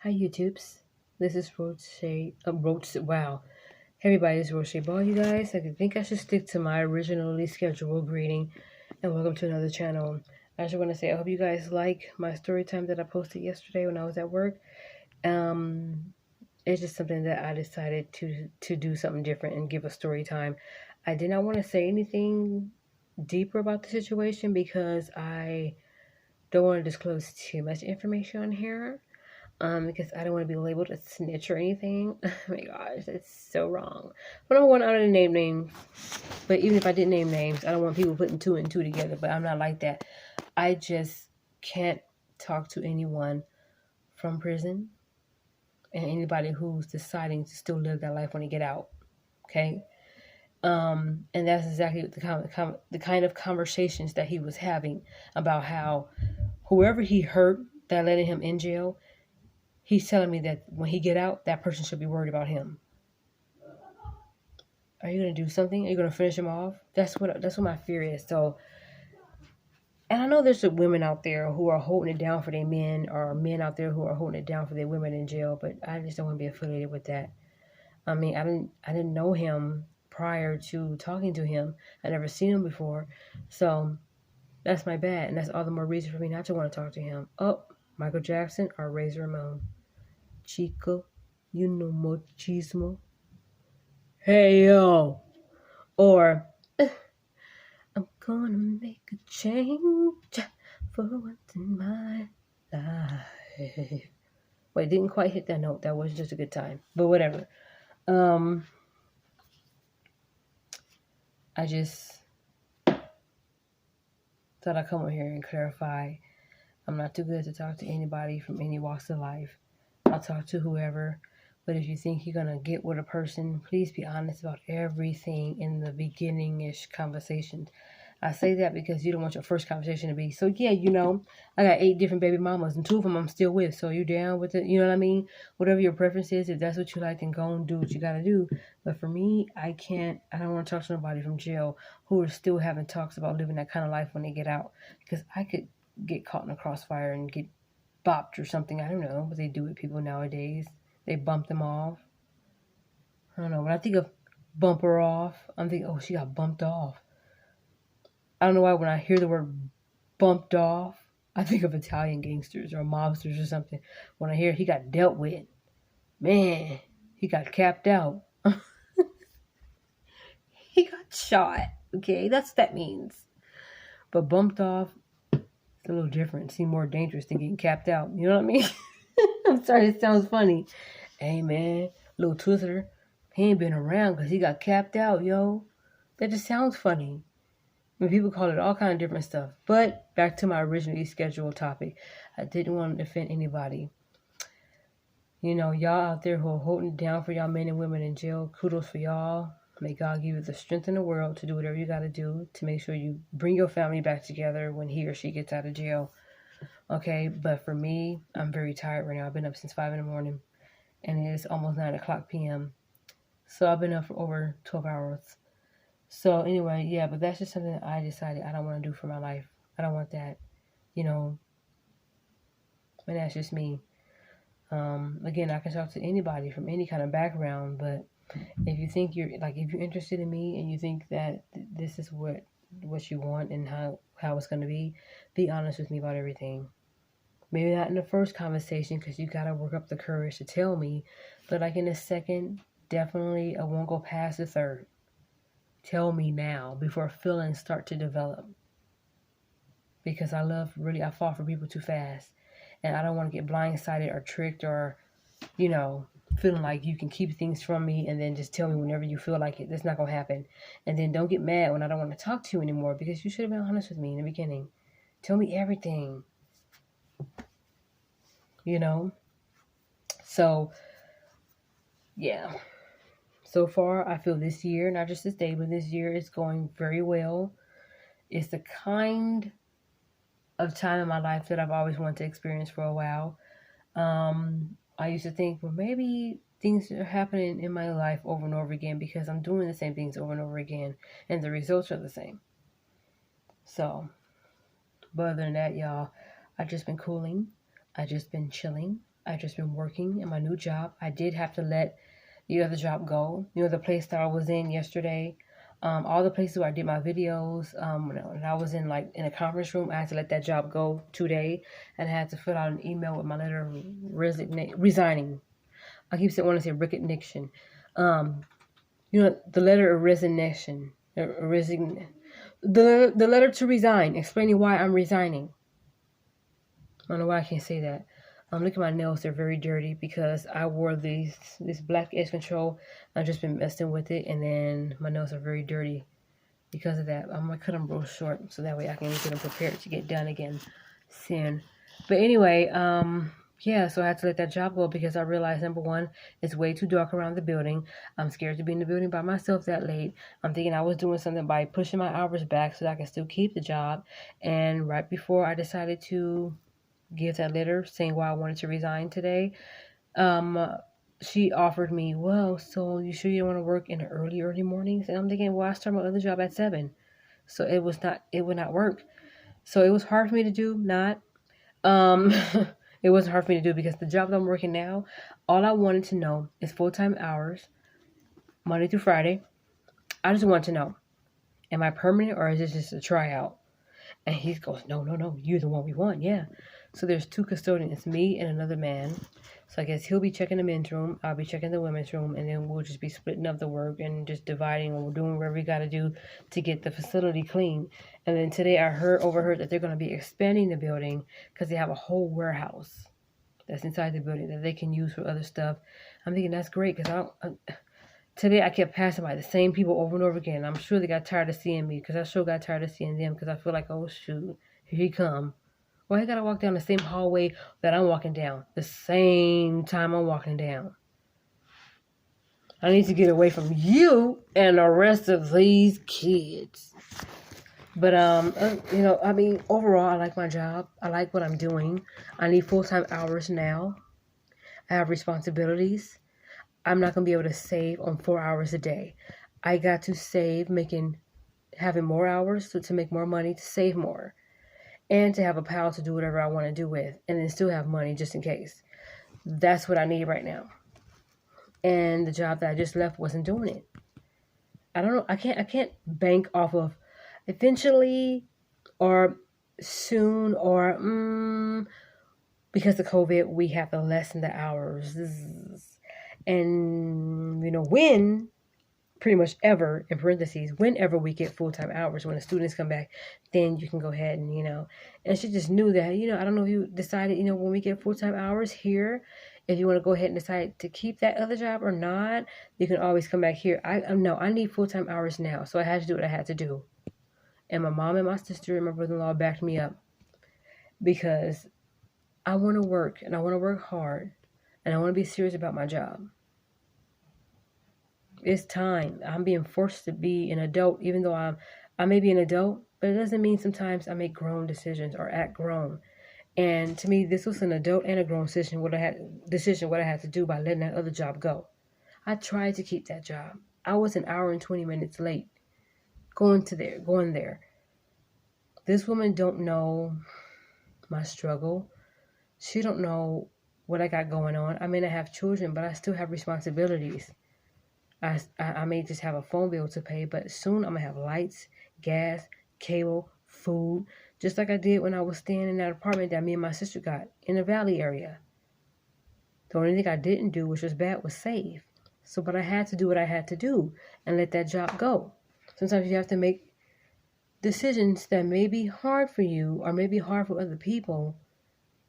Hi YouTubes, this is wow. Hey everybody, this is Roche Ball, you guys. I think I should stick to my originally scheduled greeting, and welcome to another channel. I just want to say I hope you guys like my story time that I posted yesterday when I was at work. It's just something that I decided to do something different and give a story time. I did not want to say anything deeper about the situation because I don't want to disclose too much information on here. Because I don't want to be labeled a snitch or anything. Oh my gosh, it's so wrong. But I'm going out to name names. But even if I didn't name names, I don't want people putting two and two together. But I'm not like that. I just can't talk to anyone from prison and anybody who's deciding to still live that life when they get out. Okay. And that's exactly the kind of conversations that he was having about how whoever he hurt that landed him in jail, he's telling me that when he get out, that person should be worried about him. Are you gonna do something? Are you gonna finish him off? That's what my fear is. So, and I know there's some women out there who are holding it down for their men, or men out there who are holding it down for their women in jail. But I just don't want to be affiliated with that. I mean, I didn't know him prior to talking to him. I never seen him before, so that's my bad, and that's all the more reason for me not to want to talk to him. Oh, Michael Jackson or Razor Ramon, Chico, you know machismo. Hey yo, or I'm gonna make a change for once in my life. Wait, didn't quite hit that note. That was just a good time. But whatever. I just thought I'd come over here and clarify. I'm not too good to talk to anybody from any walks of life. I'll talk to whoever. But if you think you're gonna get with a person, please be honest about everything in the beginning-ish conversations. I say that because you don't want your first conversation to be, so yeah, I got 8 different baby mamas and 2 of them I'm still with. So you down with it? You know what I mean? Whatever your preference is, if that's what you like, then go and do what you gotta do. But for me, I don't want to talk to nobody from jail who are still having talks about living that kind of life when they get out. Because I could get caught in a crossfire and get bopped or something. I don't know what they do with people nowadays. They bump them off. I don't know. When I think of bumper off, I'm thinking, oh, she got bumped off. I don't know why when I hear the word bumped off, I think of Italian gangsters or mobsters or something. When I hear he got dealt with, man, he got capped out. He got shot. Okay, that's what that means. But bumped off, it's a little different. Seems more dangerous than getting capped out. You know what I mean? I'm sorry, it sounds funny. Hey, man, little Twister, he ain't been around because he got capped out, yo. That just sounds funny. I mean, people call it all kind of different stuff. But back to my originally scheduled topic. I didn't want to offend anybody. Y'all out there who are holding it down for y'all men and women in jail, kudos for y'all. May God give you the strength in the world to do whatever you got to do to make sure you bring your family back together when he or she gets out of jail. Okay, but for me, I'm very tired right now. I've been up since 5 in the morning, and it is almost 9 o'clock p.m. So I've been up for over 12 hours. So anyway, yeah, but that's just something I decided I don't want to do for my life. I don't want that, and that's just me. Again, I can talk to anybody from any kind of background, but if you think if you're interested in me and you think that this is what you want and how it's going to be honest with me about everything. Maybe not in the first conversation because you got to work up the courage to tell me, but like in the second, definitely I won't go past the third. Tell me now before feelings start to develop. Because I fall for people too fast. And I don't want to get blindsided or tricked or, feeling like you can keep things from me and then just tell me whenever you feel like it. That's not going to happen. And then don't get mad when I don't want to talk to you anymore because you should have been honest with me in the beginning. Tell me everything. So, yeah. So far, I feel this year, not just this day, but this year is going very well. It's the kind of time in my life that I've always wanted to experience for a while. I used to think, well, maybe things are happening in my life over and over again because I'm doing the same things over and over again, and the results are the same. But other than that, y'all, I've just been cooling. I've just been chilling. I just been working in my new job. I did have to let the other job go. The place that I was in yesterday, all the places where I did my videos, when I was in a conference room, I had to let that job go today, and I had to fill out an email with my letter of resigning. I keep saying, want to say resignation. The letter of resignation, the letter to resign, explaining why I'm resigning. I don't know why I can't say that. Look at my nails; they're very dirty because I wore this black edge control. I've just been messing with it, and then my nails are very dirty because of that. I'm gonna cut them real short so that way I can get them prepared to get done again soon. But anyway, yeah, so I had to let that job go because I realized, number one, it's way too dark around the building. I'm scared to be in the building by myself that late. I'm thinking I was doing something by pushing my hours back so that I can still keep the job. And right before I decided to give that letter saying why I wanted to resign today, she offered me, well, so you sure you don't want to work in the early mornings? And I'm thinking, well, I start my other job at 7. So it would not work. So it was hard for me to do, it wasn't hard for me to do because the job that I'm working now, all I wanted to know is full-time hours, Monday through Friday. I just wanted to know, am I permanent or is this just a tryout? And he goes, no, you're the one we want, yeah. So there's 2 custodians, me and another man. So I guess he'll be checking the men's room, I'll be checking the women's room, and then we'll just be splitting up the work and just dividing, and we're doing whatever we got to do to get the facility clean. And then today I overheard that they're going to be expanding the building because they have a whole warehouse that's inside the building that they can use for other stuff. I'm thinking that's great because today I kept passing by the same people over and over again. I'm sure they got tired of seeing me because I sure got tired of seeing them because I feel like, oh shoot, here he come. Well, I gotta walk down the same hallway that I'm walking down, the same time I'm walking down. I need to get away from you and the rest of these kids. But overall, I like my job. I like what I'm doing. I need full-time hours now. I have responsibilities. I'm not gonna be able to save on 4 hours a day. I got to save having more hours to make more money, to save more, and to have a pile to do whatever I want to do with, and then still have money just in case. That's what I need right now. And the job that I just left wasn't doing it. I don't know. I can't bank off of eventually or soon or because of COVID, we have to lessen the hours. And when, pretty much ever, in parentheses, whenever we get full-time hours, when the students come back, then you can go ahead and she just knew that, I don't know if you decided, when we get full-time hours here, if you want to go ahead and decide to keep that other job or not, you can always come back here. I need full-time hours now, so I had to do what I had to do. And my mom and my sister and my brother-in-law backed me up because I want to work, and I want to work hard, and I want to be serious about my job. It's time. I'm being forced to be an adult, even though I may be an adult, but it doesn't mean sometimes I make grown decisions or act grown. And to me, this was an adult and a grown decision. What I had to do by letting that other job go. I tried to keep that job. I was an hour and 20 minutes late going there. This woman don't know my struggle. She don't know what I got going on. I may not have children, but I still have responsibilities. I may just have a phone bill to pay, but soon I'm going to have lights, gas, cable, food, just like I did when I was staying in that apartment that me and my sister got in the Valley area. The only thing I didn't do, which was bad, was save. But I had to do what I had to do and let that job go. Sometimes you have to make decisions that may be hard for you or may be hard for other people,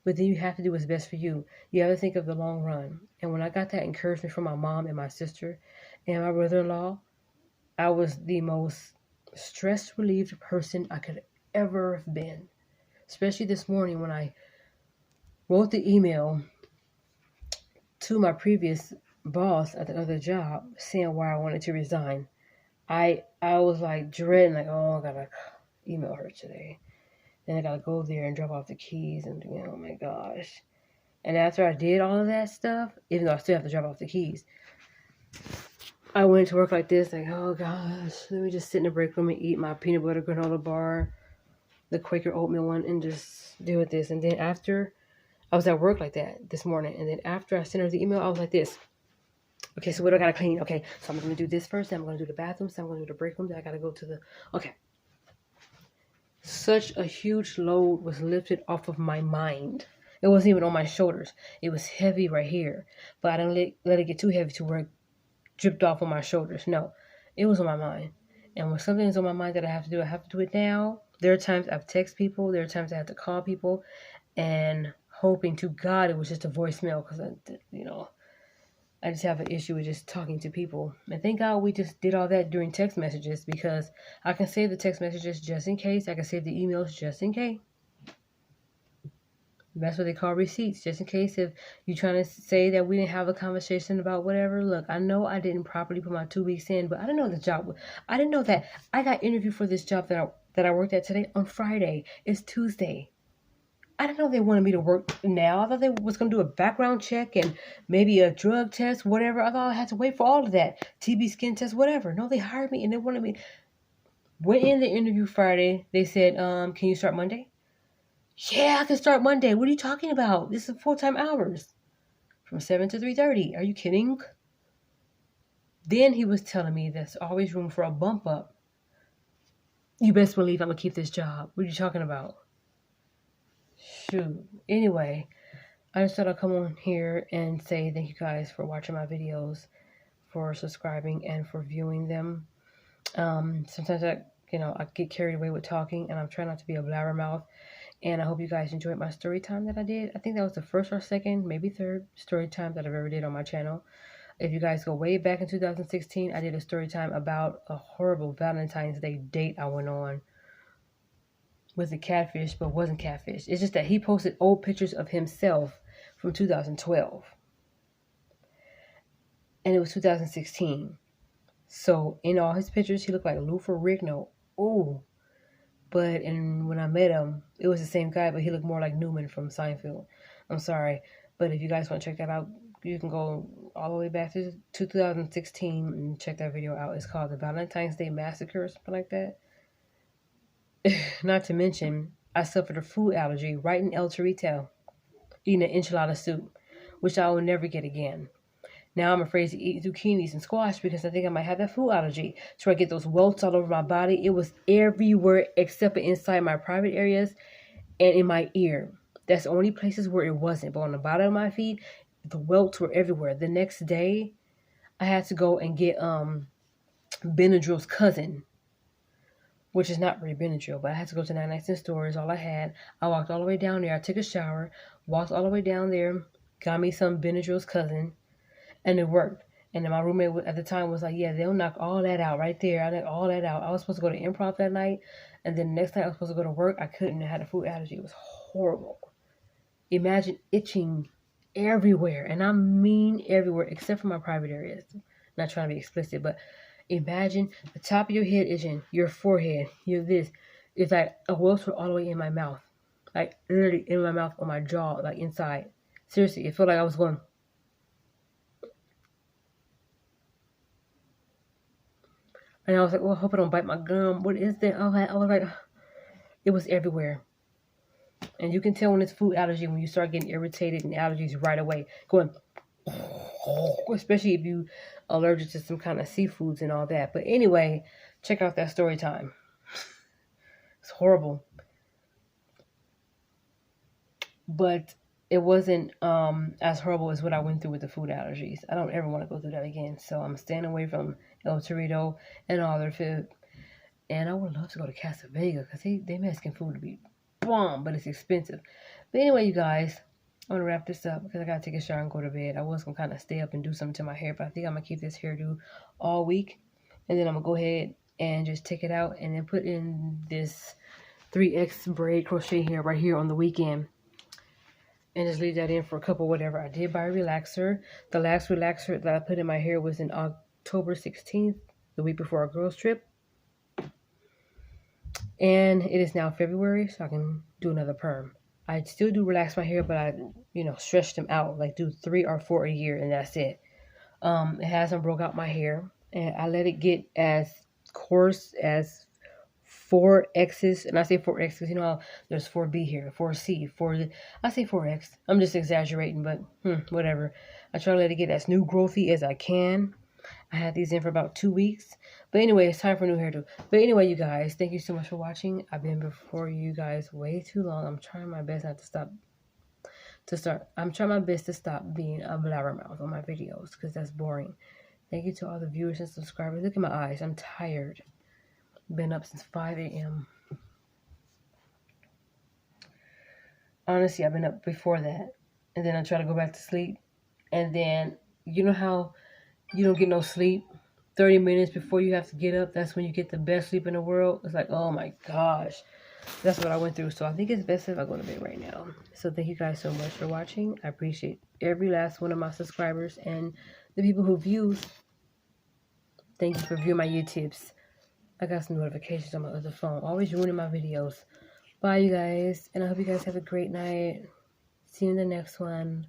but then you have to do what's best for you. You have to think of the long run. And when I got that encouragement from my mom and my sister and my brother-in-law, I was the most stress-relieved person I could ever have been. Especially this morning when I wrote the email to my previous boss at the other job saying why I wanted to resign. I was like dreading, like, oh, I gotta email her today. Then I gotta go there and drop off the keys and oh my gosh. And after I did all of that stuff, even though I still have to drop off the keys, I went to work like this, like, oh gosh, let me just sit in the break room and eat my peanut butter granola bar, the Quaker oatmeal one, and just deal with this. And then after I was at work like that this morning. And then after I sent her the email, I was like this. Okay, so what do I got to clean? Okay, so I'm going to do this first. Then I'm going to do the bathroom. Then I'm going to do the break room. Then I got to go to the... Okay. Such a huge load was lifted off of my mind. It wasn't even on my shoulders. It was heavy right here. But I didn't let it get too heavy to where it dripped off on my shoulders. No, it was on my mind. And when something is on my mind that I have to do it now. There are times I've texted people. There are times I have to call people. And hoping to God it was just a voicemail. Because, I just have an issue with just talking to people. And thank God we just did all that during text messages, because I can save the text messages just in case. I can save the emails just in case. That's what they call receipts, just in case if you're trying to say that we didn't have a conversation about whatever. Look, I know I didn't properly put my 2 weeks in, but I didn't know the job. I didn't know that I got interviewed for this job that I worked at today on Friday. It's Tuesday. I didn't know they wanted me to work now. I thought they was going to do a background check and maybe a drug test, whatever. I thought I had to wait for all of that. TB skin test, whatever. No, they hired me and they wanted me. Went in the interview Friday. They said, can you start Monday? Yeah, I can start Monday. What are you talking about? This is full-time hours. From 7 to 3:30. Are you kidding? Then he was telling me there's always room for a bump up. You best believe I'm going to keep this job. What are you talking about? Shoot. Anyway, I just thought I'd come on here and say thank you guys for watching my videos, for subscribing, and for viewing them. Sometimes I get carried away with talking, and I'm trying not to be a blabbermouth. And I hope you guys enjoyed my story time that I did. I think that was the first or second, maybe third story time that I've ever did on my channel. If you guys go way back in 2016, I did a story time about a horrible Valentine's Day date I went on with a catfish, but wasn't catfish. It's just that he posted old pictures of himself from 2012. And it was 2016. So in all his pictures, he looked like Lou Ferrigno. Ooh. But when I met him, it was the same guy, but he looked more like Newman from Seinfeld. I'm sorry. But if you guys want to check that out, you can go all the way back to 2016 and check that video out. It's called the Valentine's Day Massacre or something like that. Not to mention, I suffered a food allergy right in El Torito, eating an enchilada soup, which I will never get again. Now I'm afraid to eat zucchinis and squash because I think I might have that food allergy. So I get those welts all over my body. It was everywhere except for inside my private areas and in my ear. That's the only places where it wasn't. But on the bottom of my feet, the welts were everywhere. The next day, I had to go and get Benadryl's cousin, which is not really Benadryl, but I had to go to 99 cent stores. All I had. I walked all the way down there. I took a shower, walked all the way down there, got me some Benadryl's cousin. And it worked. And then my roommate at the time was like, yeah, they'll knock all that out right there. I knocked all that out. I was supposed to go to improv that night. And then the next night I was supposed to go to work. I couldn't. I had a food allergy. It was horrible. Imagine itching everywhere. And I mean everywhere except for my private areas. Not trying to be explicit, but imagine the top of your head itching, your forehead, your this. It's like a welts were all the way in my mouth. Like literally in my mouth, on my jaw, like inside. Seriously, it felt like I was going... And I was like, well, I hope I don't bite my gum. What is that? I was like, it was everywhere. And you can tell when it's food allergy when you start getting irritated and allergies right away. Going, especially if you allergic to some kind of seafoods and all that. But anyway, check out that story time. It's horrible. But it wasn't as horrible as what I went through with the food allergies. I don't ever want to go through that again. So I'm staying away from El Torito and all their food. And I would love to go to Casa Vega because they Mexican food to be bomb, but it's expensive. But anyway, you guys, I'm going to wrap this up because I got to take a shower and go to bed. I was going to kind of stay up and do something to my hair, but I think I'm going to keep this hairdo all week. And then I'm going to go ahead and just take it out and then put in this 3X braid crochet hair right here on the weekend. And just leave that in for a couple whatever. I did buy a relaxer. The last relaxer that I put in my hair was in October 16th, the week before our girls trip. And it is now February, so I can do another perm. I still do relax my hair, but I, stretch them out. Like do 3 or 4 a year, and that's it. It hasn't broke out my hair. And I let it get as coarse as 4 X's, and I say 4 X's, you know how there's 4B here, 4C, 4, I say 4X. I'm just exaggerating, but whatever. I try to let it get as new growthy as I can. I had these in for about 2 weeks. But anyway, it's time for new hairdo. But anyway, you guys, thank you so much for watching. I've been before you guys way too long. I'm trying my best not to stop. I'm trying my best to stop being a blabbermouth on my videos because that's boring. Thank you to all the viewers and subscribers. Look at my eyes. I'm tired. Been up since 5 a.m. Honestly, I've been up before that. And then I try to go back to sleep. And then, you know how you don't get no sleep 30 minutes before you have to get up? That's when you get the best sleep in the world. It's like, oh my gosh. That's what I went through. So I think it's best if I go to bed right now. So thank you guys so much for watching. I appreciate every last one of my subscribers and the people who view. Thank you for viewing my YouTubes. I got some notifications on my other phone. Always ruining my videos. Bye, you guys. And I hope you guys have a great night. See you in the next one.